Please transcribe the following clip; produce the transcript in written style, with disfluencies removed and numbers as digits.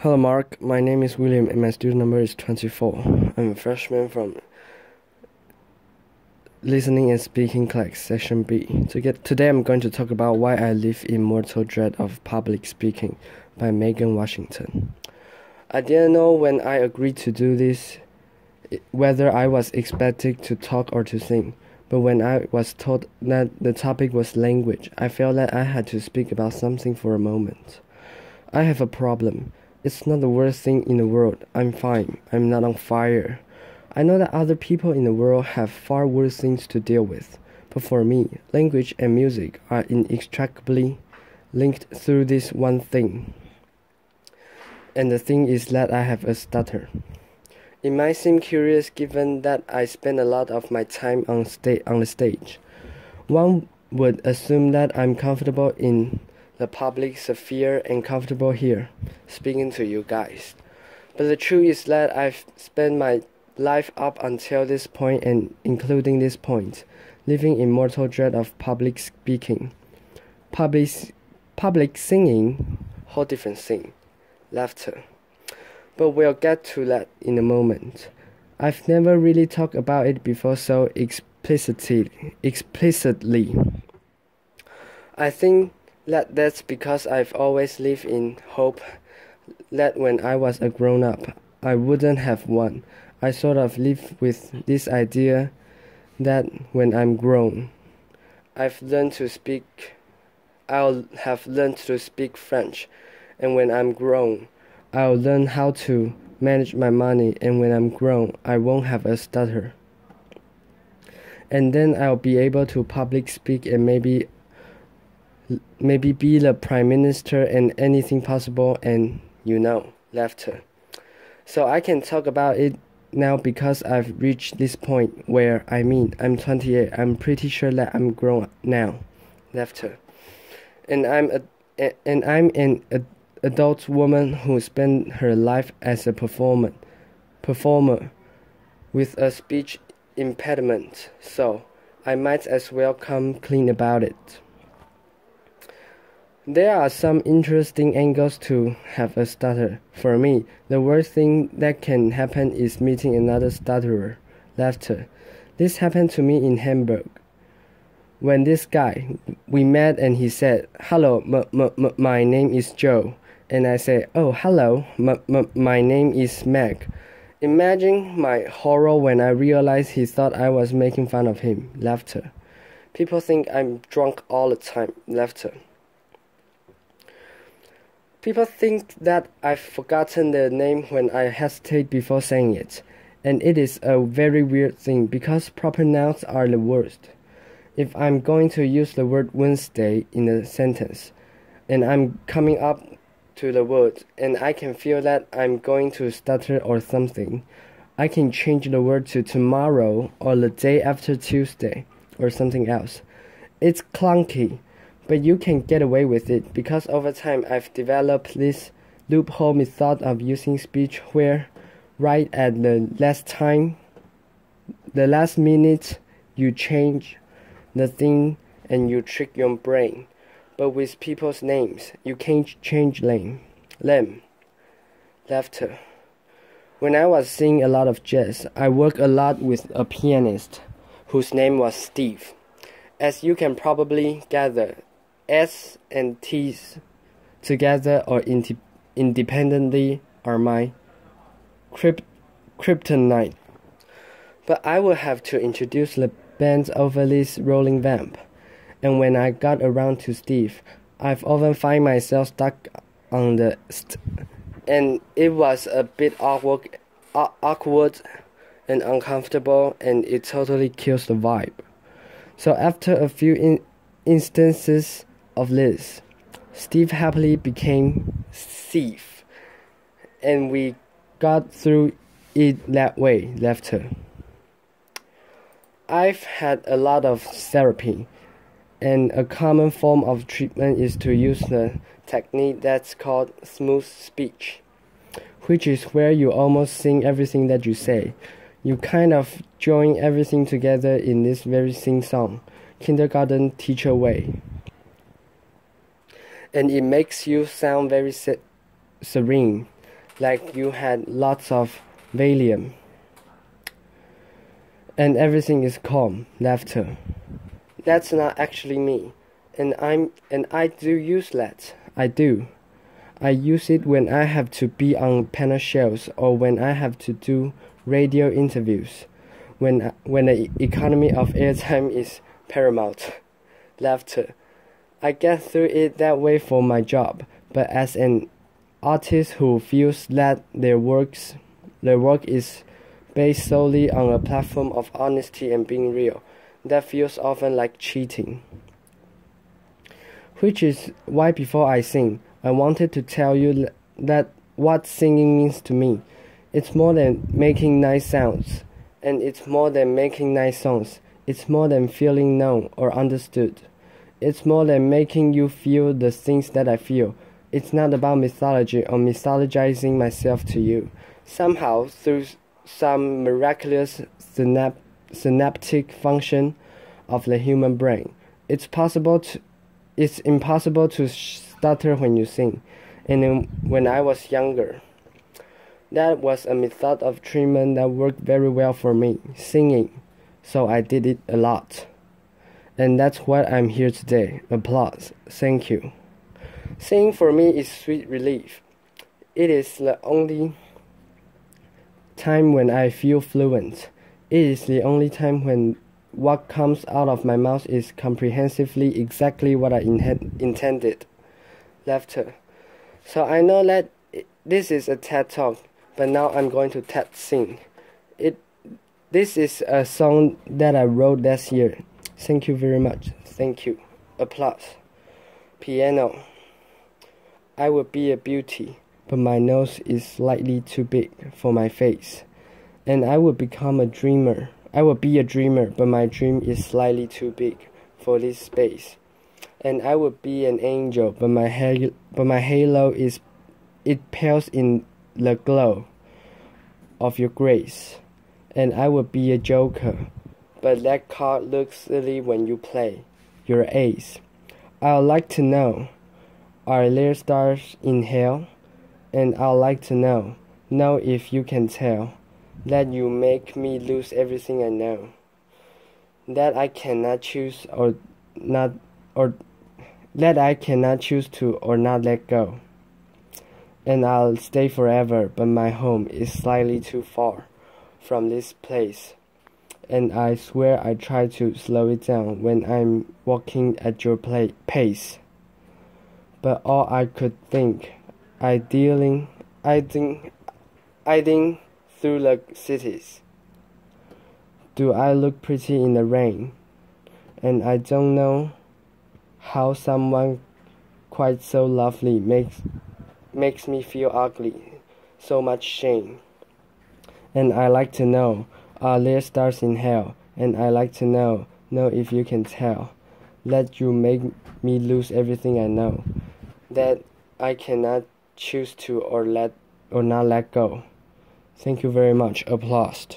Hello Mark, my name is William and my student number is 24. I'm a freshman from Listening and Speaking class, Section B. Today I'm going to talk about Why I Live in Mortal Dread of Public Speaking by Megan Washington. I didn't know when I agreed to do this whether I was expected to talk or to sing, but when I was told that the topic was language, I felt that I had to speak about something for a moment. I have a problem. It's not the worst thing in the world. I'm fine. I'm not on fire. I know that other people in the world have far worse things to deal with. But for me, language and music are inextricably linked through this one thing. And the thing is that I have a stutter. It might seem curious given that I spend a lot of my time on the stage. One would assume that I'm comfortable in the public sphere and comfortable here, speaking to you guys. But the truth is that I've spent my life up until this point and including this point, living in mortal dread of public speaking. Public singing, whole different thing, laughter. But we'll get to that in a moment. I've never really talked about it before so explicitly. I think that's because I've always lived in hope that when I was a grown-up, I wouldn't have one. I sort of live with this idea that when I'm grown, I'll have learned to speak French, and when I'm grown, I'll learn how to manage my money, and when I'm grown, I won't have a stutter. And then I'll be able to public speak and maybe be the prime minister and anything possible and, laughter. So I can talk about it now because I've reached this point where, I'm 28, I'm pretty sure that I'm grown now, laughter. And I'm an adult woman who spent her life as a performer with a speech impediment, so I might as well come clean about it. There are some interesting angles to have a stutter. For me, the worst thing that can happen is meeting another stutterer, laughter. This happened to me in Hamburg. When this guy, we met and he said, "Hello, my name is Joe." And I said, "Oh, hello, my name is Meg." Imagine my horror when I realized he thought I was making fun of him, laughter. People think I'm drunk all the time, laughter. People think that I've forgotten their name when I hesitate before saying it, and it is a very weird thing because proper nouns are the worst. If I'm going to use the word Wednesday in a sentence, and I'm coming up to the word, and I can feel that I'm going to stutter or something, I can change the word to tomorrow or the day after Tuesday or something else. It's clunky, but you can get away with it because over time I've developed this loophole method of using speech where right at the last minute, you change the thing and you trick your brain. But with people's names, you can't change them. Laughter. When I was singing a lot of jazz, I worked a lot with a pianist whose name was Steve. As you can probably gather, S and T's together or independently are my kryptonite. But I will have to introduce the band over this rolling vamp. And when I got around to Steve, I've often find myself stuck on the and it was a bit awkward and uncomfortable, and it totally kills the vibe. So after a few instances of this, Steve happily became Steve, and we got through it that way, laughter. I've had a lot of therapy, and a common form of treatment is to use the technique that's called smooth speech, which is where you almost sing everything that you say. You kind of join everything together in this very sing-song, kindergarten teacher way. And it makes you sound very serene. like you had lots of Valium. And everything is calm, laughter. That's not actually me. And I do use that. I do. I use it when I have to be on panel shows or when I have to do radio interviews. When the economy of airtime is paramount. Laughter. I get through it that way for my job, but as an artist who feels that their work is based solely on a platform of honesty and being real, that feels often like cheating. Which is why before I sing, I wanted to tell you that what singing means to me. It's more than making nice sounds, and it's more than making nice songs. It's more than feeling known or understood. It's more than making you feel the things that I feel. It's not about mythology or mythologizing myself to you. Somehow, through some miraculous synaptic function of the human brain, it's impossible to stutter when you sing. And when I was younger, that was a method of treatment that worked very well for me, singing. So I did it a lot. And that's why I'm here today. Applause. Thank you. Singing for me is sweet relief. It is the only time when I feel fluent. It is the only time when what comes out of my mouth is comprehensively exactly what I intended. Laughter. So I know that this is a TED Talk, but now I'm going to TED sing. This is a song that I wrote last year. Thank you very much. Thank you. Applause. Piano. I would be a beauty, but my nose is slightly too big for my face. And I would become a dreamer. I would be a dreamer, but my dream is slightly too big for this space. And I would be an angel, but my halo pales in the glow of your grace. And I would be a joker, but that card looks silly when you play your ace. I'd like to know, are there stars in hell? And I'd like to know if you can tell, that you make me lose everything I know. That I cannot choose to or not let go. And I'll stay forever, but my home is slightly too far from this place. And I swear I try to slow it down when I'm walking at your pace. But all I could think, idling through the cities. Do I look pretty in the rain? And I don't know how someone quite so lovely makes me feel ugly, so much shame. And I like to know, are there stars in hell? And I like to know if you can tell, that you make me lose everything I know, that I cannot choose to or not let go. Thank you very much. Applause.